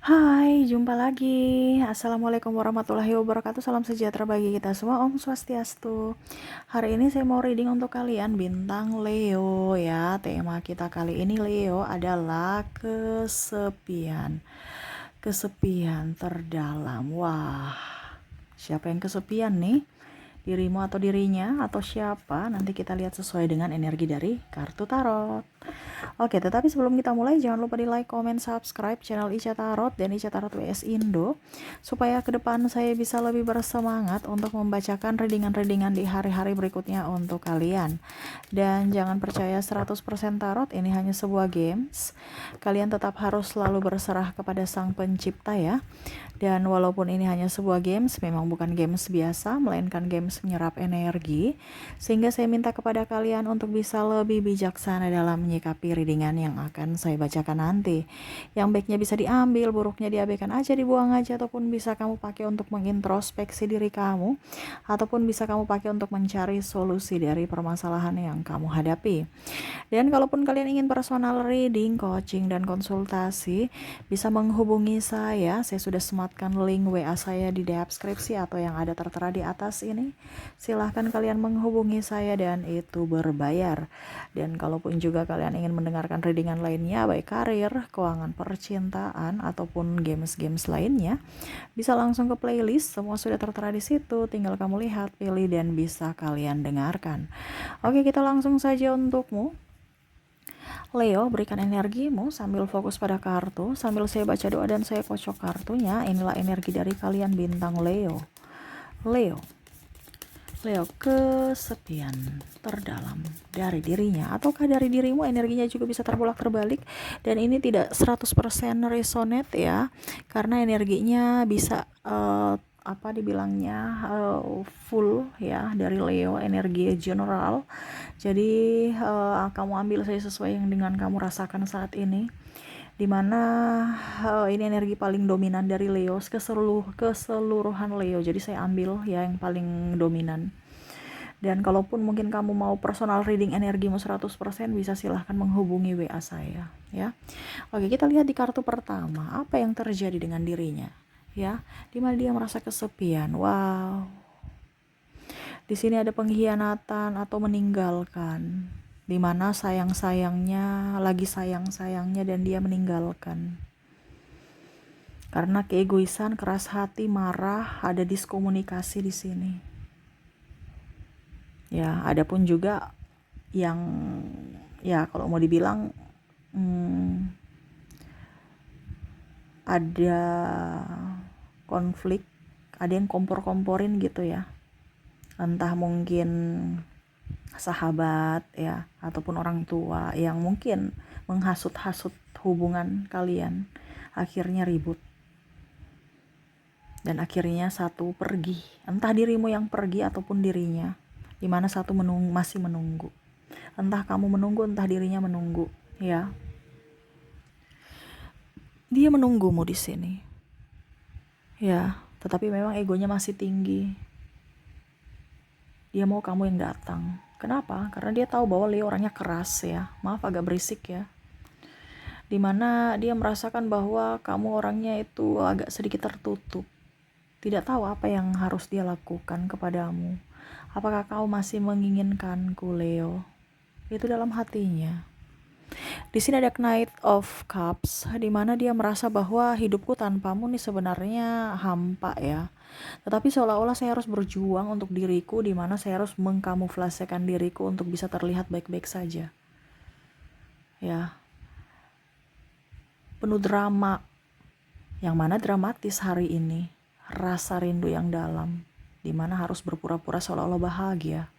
Hai, jumpa lagi. Assalamualaikum warahmatullahi wabarakatuh. Salam sejahtera bagi kita semua. Om Swastiastu. Hari ini saya mau reading untuk kalian bintang Leo ya. Tema kita kali ini Leo adalah kesepian. Kesepian terdalam. Wah, siapa yang kesepian nih? Dirimu atau dirinya atau siapa? Nanti kita lihat sesuai dengan energi dari kartu tarot. Oke, tetapi sebelum kita mulai jangan lupa di like, comment, subscribe channel Ica Tarot dan Ica Tarot WS Indo supaya ke depan saya bisa lebih bersemangat untuk membacakan readingan-readingan di hari-hari berikutnya untuk kalian. Dan jangan percaya 100% tarot, ini hanya sebuah games. Kalian tetap harus selalu berserah kepada Sang Pencipta ya. Dan walaupun ini hanya sebuah games, memang bukan games biasa, melainkan games menyerap energi. Sehingga saya minta kepada kalian untuk bisa lebih bijaksana dalam menyikapi readingan yang akan saya bacakan nanti. Yang baiknya bisa diambil, buruknya diabaikan aja, dibuang aja, ataupun bisa kamu pakai untuk mengintrospeksi diri kamu, ataupun bisa kamu pakai untuk mencari solusi dari permasalahan yang kamu hadapi. Dan kalaupun kalian ingin personal reading, coaching, dan konsultasi, bisa menghubungi saya sudah sematkan link WA saya di deskripsi atau yang ada tertera di atas ini. Silahkan kalian menghubungi saya dan itu berbayar. Dan kalaupun juga kalian ingin mendengarkan readingan lainnya, baik karir, keuangan percintaan, ataupun games-games lainnya, bisa langsung ke playlist, semua sudah tertera di situ, tinggal kamu lihat, pilih, dan bisa kalian dengarkan. Oke, kita langsung saja untukmu. Leo, berikan energimu sambil fokus pada kartu, sambil saya baca doa dan saya kocok kartunya. Inilah energi dari kalian bintang Leo. Leo, kesepian terdalam dari dirinya, ataukah dari dirimu energinya juga bisa terbolak-terbalik, dan ini tidak 100% resonate ya, karena energinya bisa apa dibilangnya full ya dari Leo, energi general. Jadi kamu ambil saja sesuai yang dengan kamu rasakan saat ini, dimana ini energi paling dominan dari Leo, keseluruhan Leo. Jadi saya ambil ya yang paling dominan. Dan kalaupun mungkin kamu mau personal reading energimu 100%, bisa silahkan menghubungi WA saya ya. Oke, kita lihat di kartu pertama, apa yang terjadi dengan dirinya ya, dimana dia merasa kesepian. Wow, di sini ada pengkhianatan atau meninggalkan, dimana sayang-sayangnya lagi sayang-sayangnya dan dia meninggalkan karena keegoisan, keras hati, marah, ada diskomunikasi di sini. Ya, ada pun juga yang ya kalau mau dibilang ada konflik, ada yang kompor-komporin gitu ya. Entah mungkin sahabat ya, ataupun orang tua yang mungkin menghasut-hasut hubungan kalian, akhirnya ribut. Dan akhirnya satu pergi, entah dirimu yang pergi ataupun dirinya, dimana satu masih menunggu. Entah kamu menunggu, entah dirinya menunggu ya. Dia menunggumu di sini ya, tetapi memang egonya masih tinggi. Dia mau kamu yang datang. Kenapa? Karena dia tahu bahwa Leo orangnya keras ya, maaf agak berisik ya, dimana dia merasakan bahwa kamu orangnya itu agak sedikit tertutup, tidak tahu apa yang harus dia lakukan kepadamu. Apakah kau masih menginginkanku, Leo? Itu dalam hatinya. Di sini ada Knight of Cups, di mana dia merasa bahwa hidupku tanpamu nih sebenarnya hampa ya. Tetapi seolah-olah saya harus berjuang untuk diriku, di mana saya harus mengkamuflasekan diriku untuk bisa terlihat baik-baik saja. Ya. Penuh drama, yang mana dramatis hari ini. Rasa rindu yang dalam, di mana harus berpura-pura seolah-olah bahagia.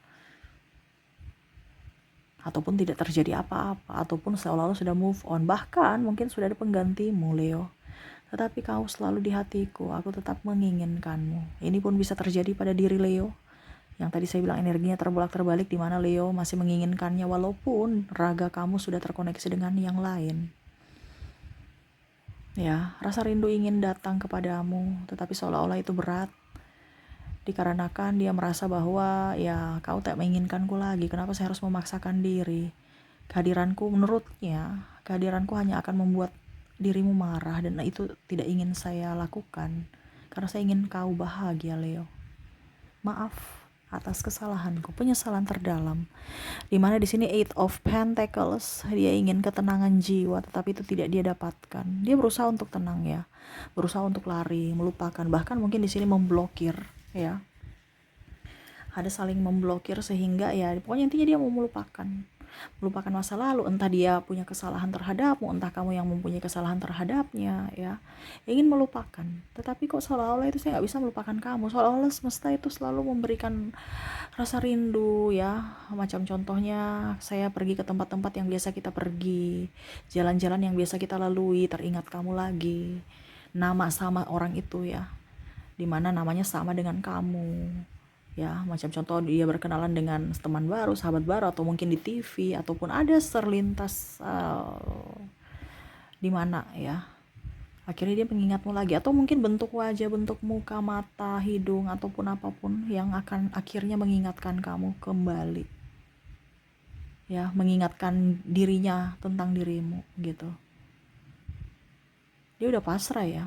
Ataupun tidak terjadi apa-apa, ataupun seolah-olah sudah move on, bahkan mungkin sudah ada penggantimu, Leo. Tetapi kau selalu di hatiku, aku tetap menginginkanmu. Ini pun bisa terjadi pada diri Leo, yang tadi saya bilang energinya terbolak-terbalik, di mana Leo masih menginginkannya walaupun raga kamu sudah terkoneksi dengan yang lain. Ya, rasa rindu ingin datang kepadamu, tetapi seolah-olah itu berat. Dikarenakan dia merasa bahwa ya kau tak menginginkanku lagi, kenapa saya harus memaksakan diri. Kehadiranku, menurutnya, kehadiranku hanya akan membuat dirimu marah, dan itu tidak ingin saya lakukan karena saya ingin kau bahagia, Leo. Maaf atas kesalahanku, penyesalan terdalam. Dimana di sini Eight of Pentacles, dia ingin ketenangan jiwa, tetapi itu tidak dia dapatkan. Dia berusaha untuk tenang ya, berusaha untuk lari, melupakan, bahkan mungkin di sini memblokir ya. Ada saling memblokir sehingga ya pokoknya intinya dia mau melupakan masa lalu, entah dia punya kesalahan terhadapmu, entah kamu yang mempunyai kesalahan terhadapnya ya, ingin melupakan. Tetapi kok seolah-olah itu saya nggak bisa melupakan kamu, seolah-olah semesta itu selalu memberikan rasa rindu ya. Macam contohnya saya pergi ke tempat-tempat yang biasa kita pergi, jalan-jalan yang biasa kita lalui, teringat kamu lagi, nama sama orang itu ya, dimana namanya sama dengan kamu ya. Macam contoh dia berkenalan dengan teman baru, sahabat baru, atau mungkin di TV, ataupun ada terlintas di mana ya, akhirnya dia mengingatmu lagi, atau mungkin bentuk wajah, bentuk muka, mata, hidung, ataupun apapun yang akan akhirnya mengingatkan kamu kembali ya, mengingatkan dirinya tentang dirimu gitu. Dia udah pasrah ya,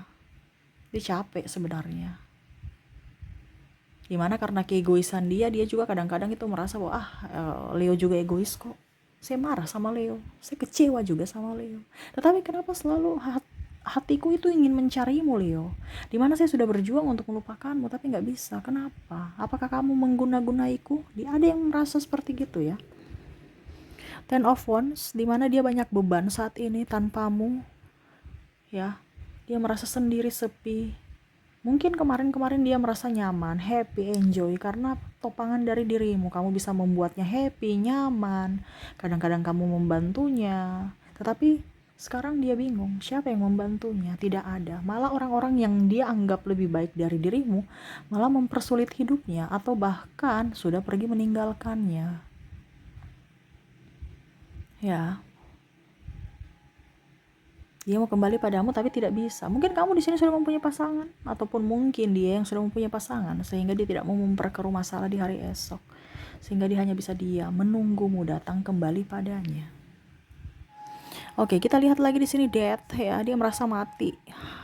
dia capek sebenarnya. Dimana karena keegoisan dia juga kadang-kadang itu merasa bahwa Leo juga egois kok, saya marah sama Leo, saya kecewa juga sama Leo, tetapi kenapa selalu hatiku itu ingin mencarimu, Leo, dimana saya sudah berjuang untuk melupakanmu tapi nggak bisa. Kenapa? Apakah kamu mengguna-gunaiku? Ada yang merasa seperti gitu ya. Ten of Wands, dimana dia banyak beban saat ini tanpamu ya. Dia merasa sendiri, sepi. Mungkin kemarin-kemarin dia merasa nyaman, happy, enjoy karena topangan dari dirimu. Kamu bisa membuatnya happy, nyaman. Kadang-kadang kamu membantunya. Tetapi sekarang dia bingung, siapa yang membantunya? Tidak ada. Malah orang-orang yang dia anggap lebih baik dari dirimu malah mempersulit hidupnya, atau bahkan sudah pergi meninggalkannya. Ya. Dia mau kembali padamu tapi tidak bisa. Mungkin kamu di sini sudah mempunyai pasangan, ataupun mungkin dia yang sudah mempunyai pasangan sehingga dia tidak mau memperkeruh masalah di hari esok. Sehingga dia hanya bisa diam, menunggumu datang kembali padanya. Oke, kita lihat lagi di sini Death ya, dia merasa mati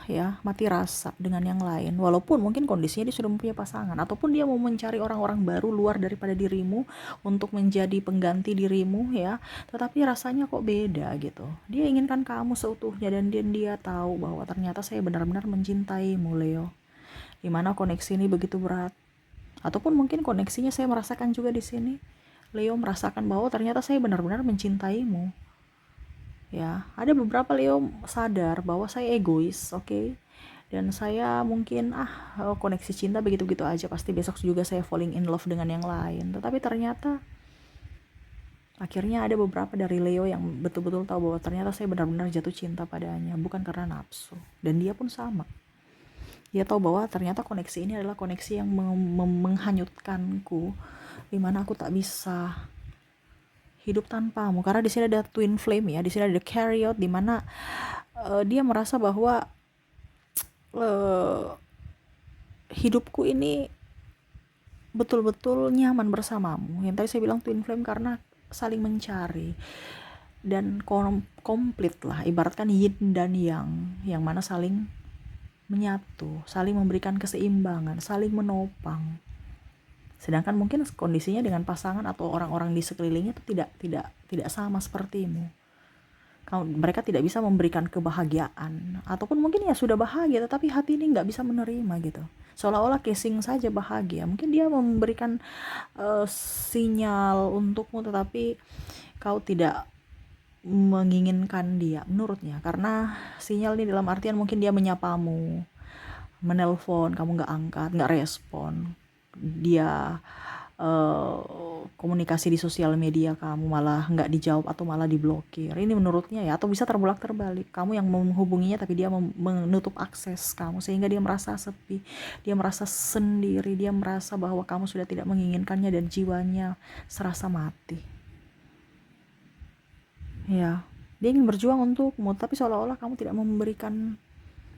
ya, mati rasa dengan yang lain. Walaupun mungkin kondisinya dia sudah mempunyai pasangan, ataupun dia mau mencari orang-orang baru luar daripada dirimu untuk menjadi pengganti dirimu ya, tetapi rasanya kok beda gitu. Dia inginkan kamu seutuhnya, dan dia tahu bahwa ternyata saya benar-benar mencintaimu, Leo. Dimana koneksi ini begitu berat, ataupun mungkin koneksinya saya merasakan juga di sini. Leo merasakan bahwa ternyata saya benar-benar mencintaimu. Ya, ada beberapa Leo sadar bahwa saya egois, oke? Dan saya mungkin koneksi cinta begitu-begitu aja, pasti besok juga saya falling in love dengan yang lain. Tetapi ternyata akhirnya ada beberapa dari Leo yang betul-betul tahu bahwa ternyata saya benar-benar jatuh cinta padanya, bukan karena nafsu. Dan dia pun sama. Dia tahu bahwa ternyata koneksi ini adalah koneksi yang menghanyutkanku, dimana aku tak bisa hidup tanpamu. Karena di sini ada twin flame ya, di sini ada carry out, di mana dia merasa bahwa hidupku ini betul-betul nyaman bersamamu. Yang tadi saya bilang twin flame karena saling mencari dan komplit lah, ibaratkan yin dan yang mana saling menyatu, saling memberikan keseimbangan, saling menopang. Sedangkan mungkin kondisinya dengan pasangan atau orang-orang di sekelilingnya itu tidak sama sepertimu. Mereka tidak bisa memberikan kebahagiaan, ataupun mungkin ya sudah bahagia tetapi hati ini nggak bisa menerima gitu. Seolah-olah casing saja bahagia. Mungkin dia memberikan sinyal untukmu, tetapi kau tidak menginginkan dia menurutnya, karena sinyal ini dalam artian mungkin dia menyapamu, menelpon, kamu nggak angkat, nggak respon. Dia komunikasi di sosial media, kamu malah nggak dijawab atau malah diblokir. Ini menurutnya ya, atau bisa terbalik, kamu yang menghubunginya tapi dia menutup akses kamu, sehingga dia merasa sepi, dia merasa sendiri, dia merasa bahwa kamu sudah tidak menginginkannya dan jiwanya serasa mati ya. Dia ingin berjuang untukmu tapi seolah-olah kamu tidak memberikan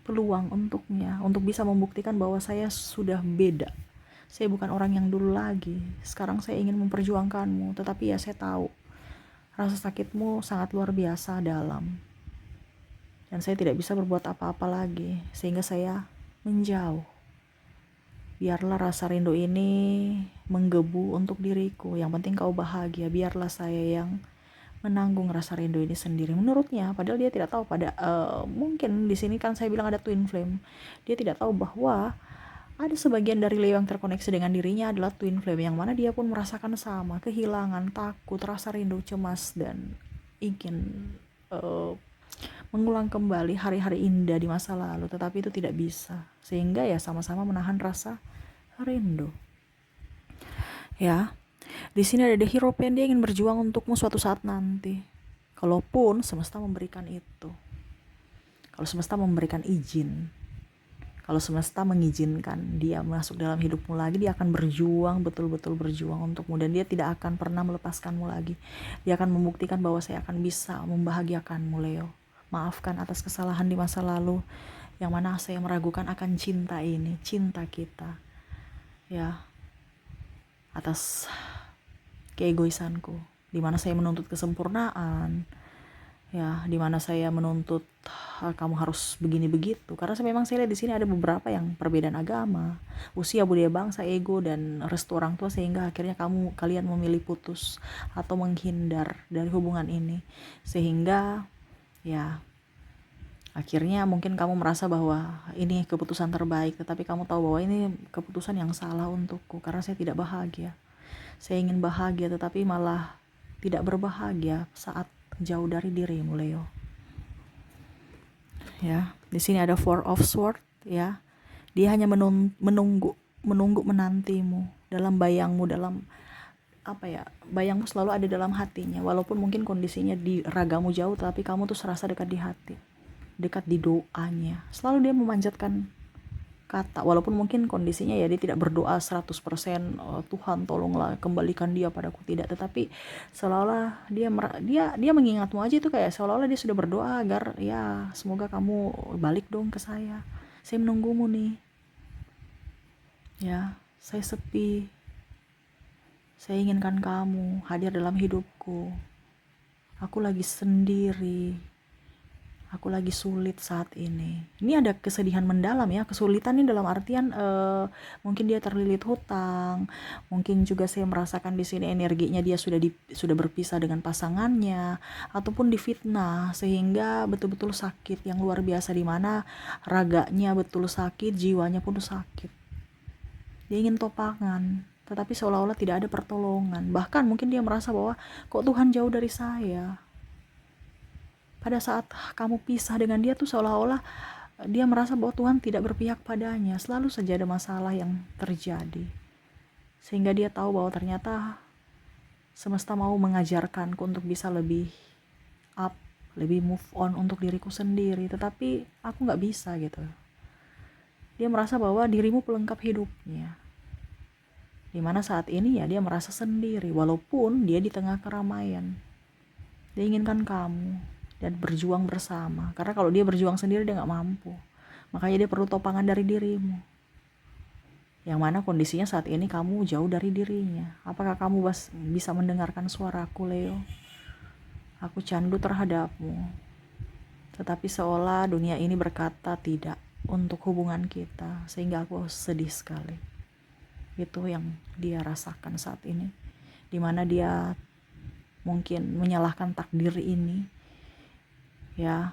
peluang untuknya untuk bisa membuktikan bahwa saya sudah beda. Saya bukan orang yang dulu lagi. Sekarang saya ingin memperjuangkanmu, tetapi ya saya tahu rasa sakitmu sangat luar biasa dalam. dan saya tidak bisa berbuat apa-apa lagi, sehingga saya menjauh. Biarlah rasa rindu ini menggebu untuk diriku, yang penting kau bahagia, biarlah saya yang menanggung rasa rindu ini sendiri. Menurutnya, padahal dia tidak tahu mungkin di sini kan saya bilang ada twin flame. Dia tidak tahu bahwa ada sebagian dari Leo yang terkoneksi dengan dirinya adalah twin flame, yang mana dia pun merasakan sama, kehilangan, takut, rasa rindu, cemas, dan ingin mengulang kembali hari-hari indah di masa lalu, tetapi itu tidak bisa, sehingga ya sama-sama menahan rasa rindu. Ya, di sini ada The Hero Pen, dia ingin berjuang untukmu suatu saat nanti. Kalaupun semesta memberikan itu, kalau semesta memberikan izin, kalau semesta mengizinkan dia masuk dalam hidupmu lagi, dia akan berjuang, betul-betul berjuang untukmu, dan dia tidak akan pernah melepaskanmu lagi. Dia akan membuktikan bahwa saya akan bisa membahagiakanmu, Leo. Maafkan atas kesalahan di masa lalu, yang mana saya meragukan akan cinta ini, cinta kita. Ya, atas keegoisanku, di mana saya menuntut kesempurnaan, ya, di mana saya menuntut kamu harus begini begitu. Karena memang saya lihat di sini ada beberapa yang perbedaan agama, usia, budaya, bangsa, ego, dan restu orang tua, sehingga akhirnya kalian memilih putus atau menghindar dari hubungan ini, sehingga ya akhirnya mungkin kamu merasa bahwa ini keputusan terbaik, tetapi kamu tahu bahwa ini keputusan yang salah untukku, karena saya tidak bahagia. Saya ingin bahagia tetapi malah tidak berbahagia saat jauh dari dirimu, Leo. Ya, di sini ada Four of Swords, ya. Dia hanya menunggu menantimu dalam bayangmu, dalam bayangmu selalu ada dalam hatinya, walaupun mungkin kondisinya di ragamu jauh, tapi kamu tuh serasa dekat di hati, dekat di doanya. Selalu dia memanjatkan kata, walaupun mungkin kondisinya ya dia tidak berdoa 100%, Tuhan tolonglah kembalikan dia padaku, tidak, tetapi seolah-olah dia mengingatmu aja, itu kayak seolah-olah dia sudah berdoa agar ya semoga kamu balik dong ke saya menunggumu nih. Ya, saya sepi, saya inginkan kamu hadir dalam hidupku, aku lagi sendiri, aku lagi sulit saat ini. Ini ada kesedihan mendalam ya, kesulitan ini dalam artian mungkin dia terlilit hutang, mungkin juga saya merasakan di sini energinya dia sudah berpisah dengan pasangannya, ataupun difitnah sehingga betul-betul sakit yang luar biasa, di mana raganya betul sakit, jiwanya pun sakit. Dia ingin topangan, tetapi seolah-olah tidak ada pertolongan. Bahkan mungkin dia merasa bahwa kok Tuhan jauh dari saya. Pada saat kamu pisah dengan dia tuh seolah-olah dia merasa bahwa Tuhan tidak berpihak padanya. Selalu saja ada masalah yang terjadi, sehingga dia tahu bahwa ternyata semesta mau mengajarkanku untuk bisa lebih up, lebih move on untuk diriku sendiri, tetapi aku gak bisa gitu. Dia merasa bahwa dirimu pelengkap hidupnya, dimana saat ini ya dia merasa sendiri, walaupun dia di tengah keramaian. Dia inginkan kamu dan berjuang bersama, karena kalau dia berjuang sendiri dia gak mampu, makanya dia perlu topangan dari dirimu, yang mana kondisinya saat ini kamu jauh dari dirinya. Apakah kamu bisa mendengarkan suaraku, Leo? Aku candu terhadapmu, tetapi seolah dunia ini berkata tidak untuk hubungan kita, sehingga aku sedih sekali. Itu yang dia rasakan saat ini, dimana dia mungkin menyalahkan takdir ini. Ya,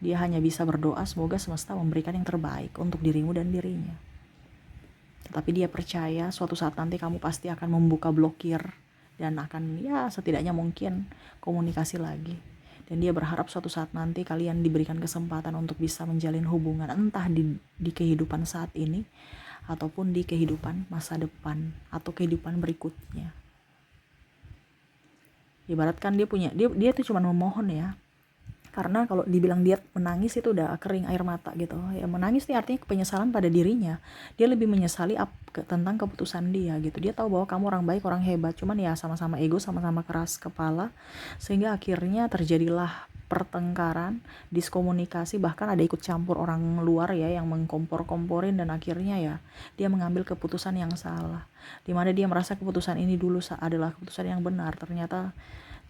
dia hanya bisa berdoa semoga semesta memberikan yang terbaik untuk dirimu dan dirinya. Tetapi dia percaya suatu saat nanti kamu pasti akan membuka blokir dan akan ya setidaknya mungkin komunikasi lagi. Dan dia berharap suatu saat nanti kalian diberikan kesempatan untuk bisa menjalin hubungan, entah di kehidupan saat ini ataupun di kehidupan masa depan atau kehidupan berikutnya. Ibaratkan dia tuh cuma memohon ya, karena kalau dibilang dia menangis itu udah kering air mata gitu ya. Menangis nih artinya penyesalan pada dirinya, dia lebih menyesali tentang keputusan dia gitu. Dia tahu bahwa kamu orang baik, orang hebat, cuman ya sama-sama ego, sama-sama keras kepala, sehingga akhirnya terjadilah pertengkaran, diskomunikasi, bahkan ada ikut campur orang luar ya yang mengkompor-komporin, dan akhirnya ya dia mengambil keputusan yang salah, dimana dia merasa keputusan ini dulu adalah keputusan yang benar. Ternyata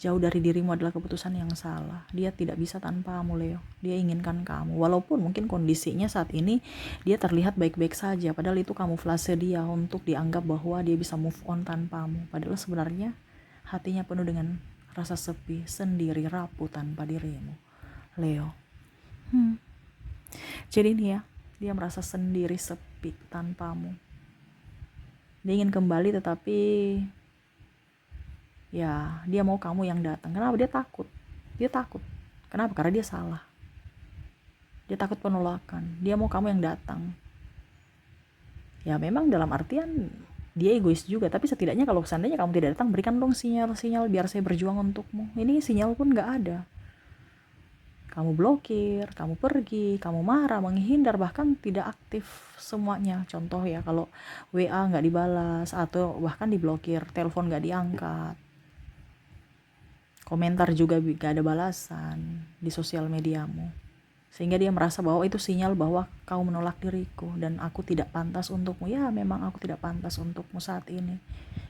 Jauh dari dirimu adalah keputusan yang salah. Dia tidak bisa tanpamu, Leo. Dia inginkan kamu. Walaupun mungkin kondisinya saat ini dia terlihat baik-baik saja. Padahal itu kamuflase dia untuk dianggap bahwa dia bisa move on tanpamu. Padahal sebenarnya hatinya penuh dengan rasa sepi, sendiri, rapuh tanpa dirimu, Leo. Jadi ini ya, dia merasa sendiri, sepi tanpamu. Dia ingin kembali tetapi ya dia mau kamu yang datang. Kenapa? Dia takut. Kenapa? Karena dia salah. Dia takut penolakan. Dia mau kamu yang datang. Ya memang dalam artian dia egois juga, tapi setidaknya kalau seandainya kamu tidak datang, berikan dong sinyal-sinyal biar saya berjuang untukmu. Ini sinyal pun gak ada. Kamu blokir, kamu pergi, kamu marah, menghindar, bahkan tidak aktif semuanya. Contoh ya, kalau WA gak dibalas atau bahkan diblokir, telepon gak diangkat, komentar juga gak ada balasan di sosial mediamu, sehingga dia merasa bahwa itu sinyal bahwa kau menolak diriku dan aku tidak pantas untukmu. Ya memang aku tidak pantas untukmu saat ini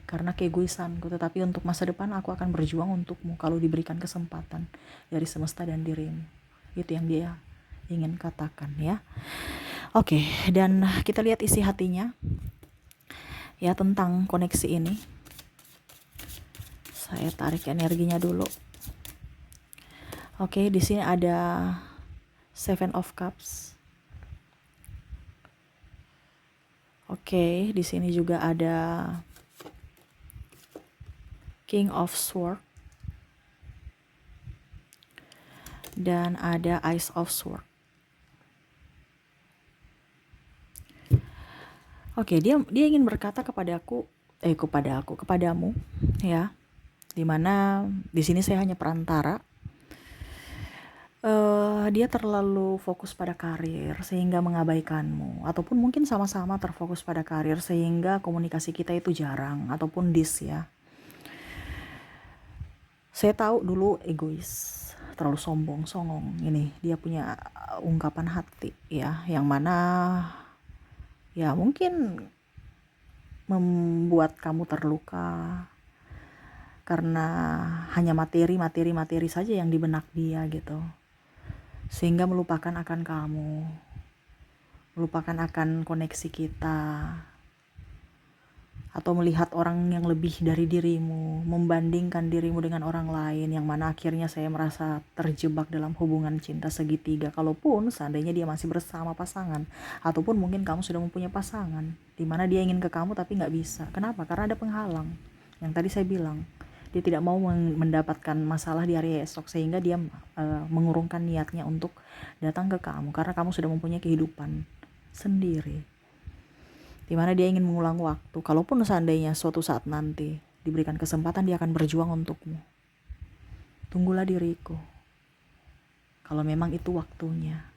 karena keegoisanku, tetapi untuk masa depan aku akan berjuang untukmu kalau diberikan kesempatan dari semesta dan dirimu. Itu yang dia ingin katakan ya. Oke, dan kita lihat isi hatinya ya tentang koneksi ini. Saya tarik energinya dulu. Oke, di sini ada Seven of Cups. Oke, di sini juga ada King of Swords dan ada Ace of Swords. Oke, dia ingin berkata kepadamu ya. Dimana di sini saya hanya perantara. Dia terlalu fokus pada karir sehingga mengabaikanmu, ataupun mungkin sama-sama terfokus pada karir sehingga komunikasi kita itu jarang ataupun ya. Saya tahu dulu egois, terlalu sombong, songong. Ini dia punya ungkapan hati ya, yang mana ya mungkin membuat kamu terluka karena hanya materi saja yang di benak dia gitu, sehingga melupakan akan kamu, melupakan akan koneksi kita, atau melihat orang yang lebih dari dirimu, membandingkan dirimu dengan orang lain, yang mana akhirnya saya merasa terjebak dalam hubungan cinta segitiga. Kalaupun seandainya dia masih bersama pasangan, ataupun mungkin kamu sudah mempunyai pasangan, di mana dia ingin ke kamu tapi nggak bisa. Kenapa? Karena ada penghalang. Yang tadi saya bilang, dia tidak mau mendapatkan masalah di hari esok, sehingga dia mengurungkan niatnya untuk datang ke kamu, karena kamu sudah mempunyai kehidupan sendiri, dimana dia ingin mengulang waktu. Kalaupun seandainya suatu saat nanti diberikan kesempatan, dia akan berjuang untukmu. Tunggulah diriku, kalau memang itu waktunya.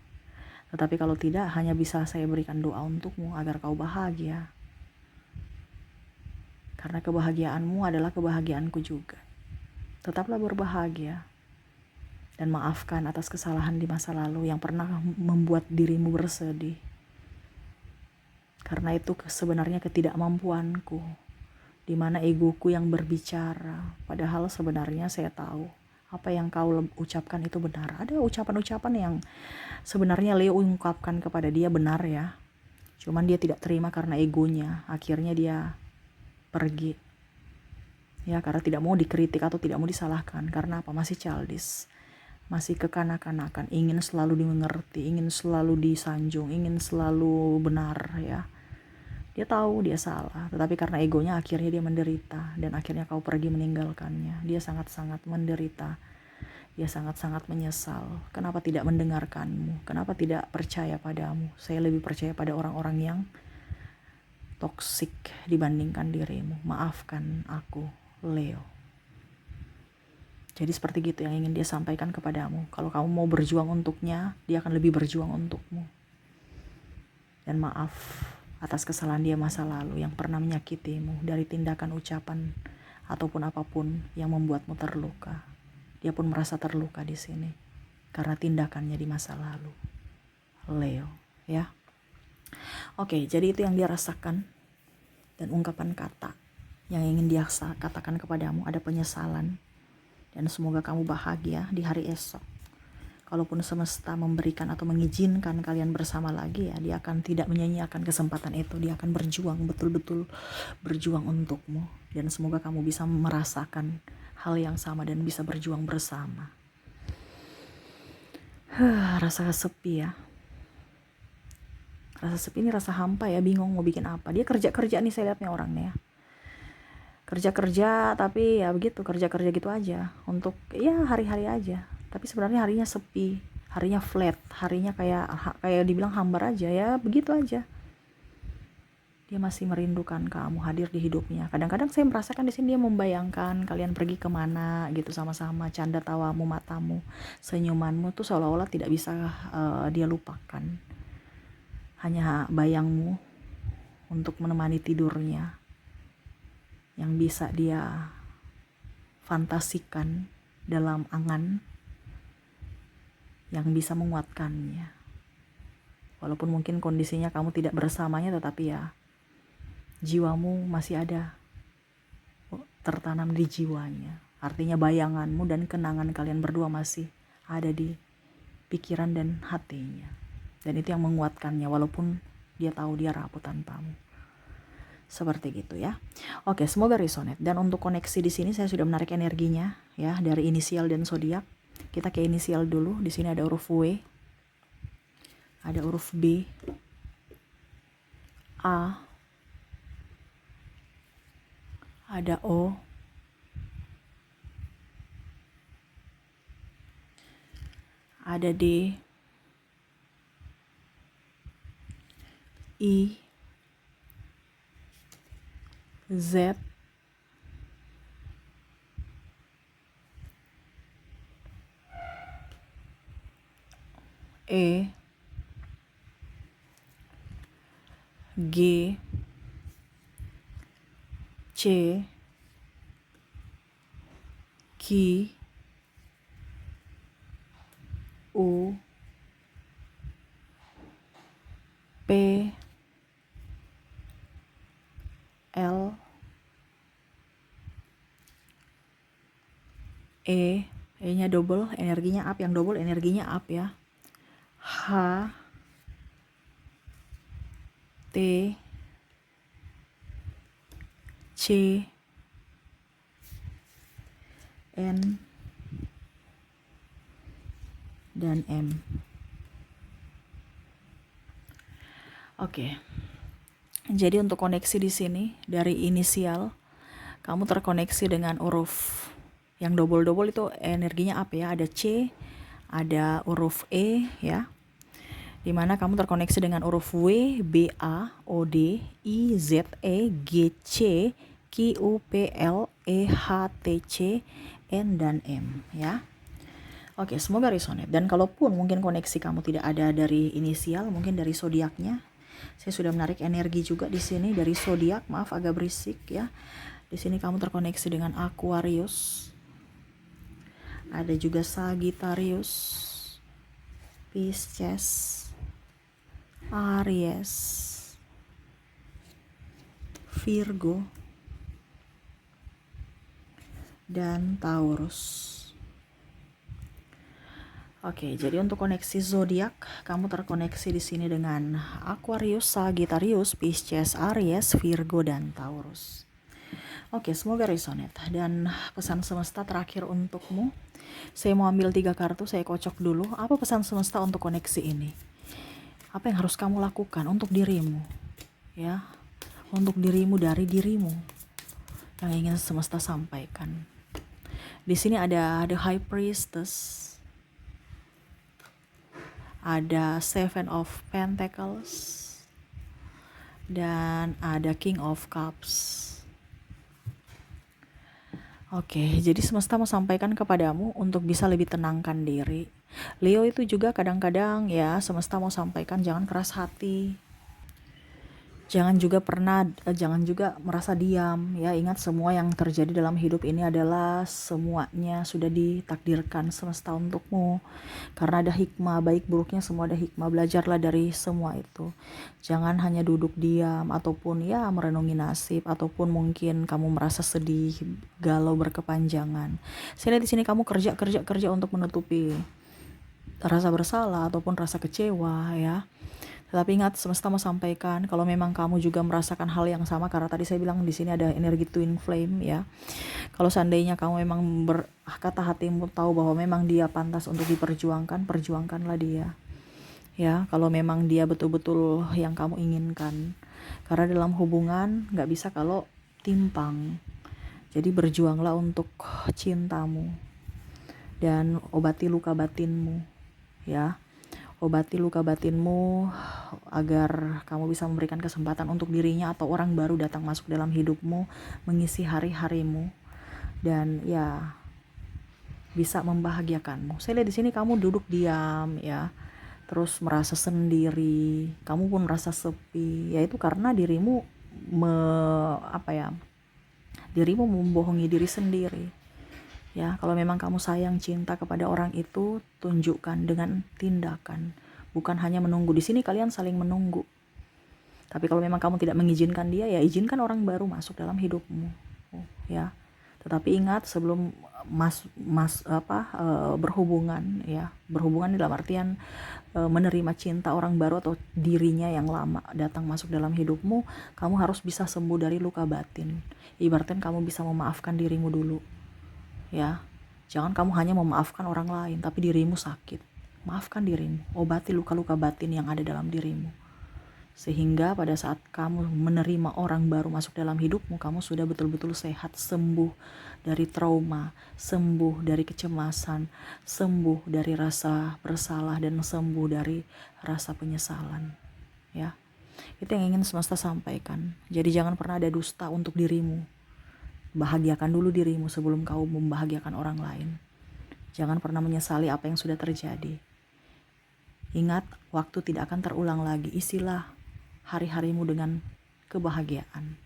Tetapi kalau tidak, hanya bisa saya berikan doa untukmu agar kau bahagia, karena kebahagiaanmu adalah kebahagiaanku juga. Tetaplah berbahagia dan maafkan atas kesalahan di masa lalu yang pernah membuat dirimu bersedih. Karena itu sebenarnya ketidakmampuanku, di mana egoku yang berbicara. Padahal sebenarnya saya tahu apa yang kau ucapkan itu benar. Ada ucapan-ucapan yang sebenarnya Leo ungkapkan kepada dia benar ya, cuman dia tidak terima karena egonya. Akhirnya dia pergi ya, karena tidak mau dikritik atau tidak mau disalahkan. Karena apa? Masih childish, masih kekanak-kanakan, ingin selalu dimengerti, ingin selalu disanjung, ingin selalu benar ya. Dia tahu dia salah, tetapi karena egonya akhirnya dia menderita, dan akhirnya kau pergi meninggalkannya. Dia sangat-sangat menderita, dia sangat-sangat menyesal. Kenapa tidak mendengarkanmu? Kenapa tidak percaya padamu? Saya lebih percaya pada orang-orang yang toksik dibandingkan dirimu. Maafkan aku, Leo. Jadi seperti gitu yang ingin dia sampaikan kepadamu. Kalau kamu mau berjuang untuknya, dia akan lebih berjuang untukmu. Dan maaf atas kesalahan dia masa lalu yang pernah menyakitimu, dari tindakan, ucapan, ataupun apapun yang membuatmu terluka. Dia pun merasa terluka di sini karena tindakannya di masa lalu, Leo ya. Oke, jadi itu yang dia rasakan, dan ungkapan kata yang ingin dia katakan kepadamu, ada penyesalan Dan semoga kamu bahagia di hari esok. Kalaupun semesta memberikan atau mengizinkan kalian bersama lagi ya, dia akan tidak menyanyiakan kesempatan itu. Dia akan berjuang, betul-betul berjuang untukmu. Dan semoga kamu bisa merasakan hal yang sama dan bisa berjuang bersama. Rasa sepi ya. Rasa sepi ini rasa hampa ya, bingung mau bikin apa. Dia kerja-kerja nih saya lihat nih orangnya ya. Kerja-kerja tapi ya begitu, kerja-kerja gitu aja. Untuk ya hari-hari aja. Tapi sebenarnya harinya sepi, harinya flat, harinya kayak dibilang hambar aja ya, begitu aja. Dia masih merindukan kamu hadir di hidupnya. Kadang-kadang saya merasakan di sini dia membayangkan kalian pergi kemana gitu sama-sama, canda tawamu, matamu, senyumanmu tuh seolah-olah tidak bisa dia lupakan. Hanya bayangmu untuk menemani tidurnya yang bisa dia fantasikan dalam angan yang bisa menguatkannya. Walaupun mungkin kondisinya kamu tidak bersamanya, tetapi ya jiwamu masih ada tertanam di jiwanya. Artinya bayanganmu dan kenangan kalian berdua masih ada di pikiran dan hatinya. Dan itu yang menguatkannya walaupun dia tahu dia rapuh tanpamu. Seperti gitu ya. Oke, semoga resonate. Dan untuk koneksi di sini saya sudah menarik energinya ya dari inisial dan zodiak. Kita ke inisial dulu. Di sini ada huruf W, ada huruf B, A, ada O, ada D, I, Z, E, G, C, Q, U, P, L, E-nya double, energinya up, yang double energinya up ya. H, T, C, N, dan M. Oke. Jadi untuk koneksi di sini dari inisial kamu terkoneksi dengan huruf yang double-double itu energinya up ya. Ada C, ada huruf E ya. Dimana kamu terkoneksi dengan huruf W, B, A, O, D, I, Z, E, G, C, Q, U, P, L, E, H, T, C, N, dan M ya. Oke, semoga resonate. Dan kalaupun mungkin koneksi kamu tidak ada dari inisial, mungkin dari zodiaknya. Saya sudah menarik energi juga di sini dari zodiak. Maaf agak berisik ya. Di sini kamu terkoneksi dengan Aquarius. Ada juga Sagittarius, Pisces, Aries, Virgo, dan Taurus. Oke, jadi untuk koneksi zodiak, kamu terkoneksi di sini dengan Aquarius, Sagittarius, Pisces, Aries, Virgo, dan Taurus. Oke, semoga resonate. Dan pesan semesta terakhir untukmu, saya mau ambil 3 kartu, saya kocok dulu. Apa pesan semesta untuk koneksi ini? Apa yang harus kamu lakukan untuk dirimu? Ya, untuk dirimu, dari dirimu yang ingin semesta sampaikan. Di sini ada The High Priestess, ada Seven of Pentacles, dan ada King of Cups. Oke, jadi semesta mau sampaikan kepadamu untuk bisa lebih tenangkan diri. Leo itu juga kadang-kadang ya semesta mau sampaikan jangan keras hati. Jangan juga merasa diam ya. Ingat, semua yang terjadi dalam hidup ini adalah semuanya sudah ditakdirkan semesta untukmu, karena ada hikmah, baik buruknya semua ada hikmah. Belajarlah dari semua itu. Jangan hanya duduk diam ataupun ya merenungi nasib, ataupun mungkin kamu merasa sedih, galau berkepanjangan. Saya lihat di sini kamu kerja untuk menutupi rasa bersalah ataupun rasa kecewa ya. Tetapi ingat, semesta mau sampaikan kalau memang kamu juga merasakan hal yang sama, karena tadi saya bilang di sini ada energi twin flame ya. Kalau seandainya kamu memang kata hatimu tahu bahwa memang dia pantas untuk diperjuangkan, perjuangkanlah dia. Ya, kalau memang dia betul-betul yang kamu inginkan. Karena dalam hubungan nggak bisa kalau timpang. Jadi berjuanglah untuk cintamu dan obati luka batinmu ya. Obati luka batinmu agar kamu bisa memberikan kesempatan untuk dirinya atau orang baru datang masuk dalam hidupmu, mengisi hari-harimu, dan ya bisa membahagiakanmu. Saya lihat di sini kamu duduk diam ya, terus merasa sendiri, kamu pun merasa sepi, yaitu karena dirimu dirimu membohongi diri sendiri. Ya, kalau memang kamu sayang, cinta kepada orang itu, tunjukkan dengan tindakan, bukan hanya menunggu. Di sini kalian saling menunggu. Tapi kalau memang kamu tidak mengizinkan dia, ya izinkan orang baru masuk dalam hidupmu. Ya. Tetapi ingat, sebelum berhubungan ya, berhubungan dalam artian menerima cinta orang baru atau dirinya yang lama datang masuk dalam hidupmu, kamu harus bisa sembuh dari luka batin. Ibaratnya kamu bisa memaafkan dirimu dulu. Ya, jangan kamu hanya memaafkan orang lain, tapi dirimu sakit. Maafkan dirimu, obati luka-luka batin yang ada dalam dirimu. Sehingga pada saat kamu menerima orang baru masuk dalam hidupmu, kamu sudah betul-betul sehat, sembuh dari trauma, sembuh dari kecemasan, sembuh dari rasa bersalah, dan sembuh dari rasa penyesalan. Ya, itu yang ingin semesta sampaikan. Jadi jangan pernah ada dusta untuk dirimu. Bahagiakan dulu dirimu sebelum kau membahagiakan orang lain. Jangan pernah menyesali apa yang sudah terjadi. Ingat, waktu tidak akan terulang lagi. Isilah hari-harimu dengan kebahagiaan.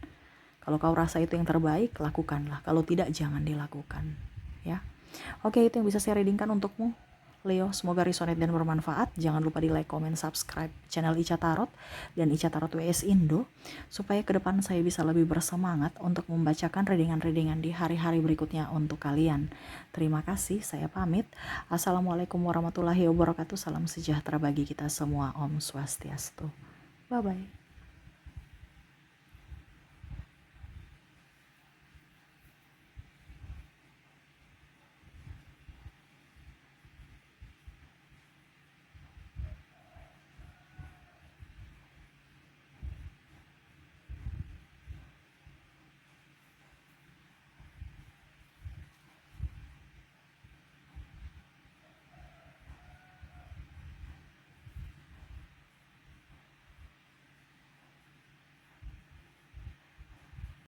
Kalau kau rasa itu yang terbaik, lakukanlah. Kalau tidak, jangan dilakukan. Ya. Oke, itu yang bisa saya readingkan untukmu, Leo. Semoga resonate dan bermanfaat. Jangan lupa di like, comment, subscribe channel Ica Tarot dan Ica Tarot WS Indo, supaya ke depan saya bisa lebih bersemangat untuk membacakan readingan-readingan di hari-hari berikutnya untuk kalian. Terima kasih, saya pamit. Assalamualaikum warahmatullahi wabarakatuh. Salam sejahtera bagi kita semua. Om Swastiastu. Bye-bye.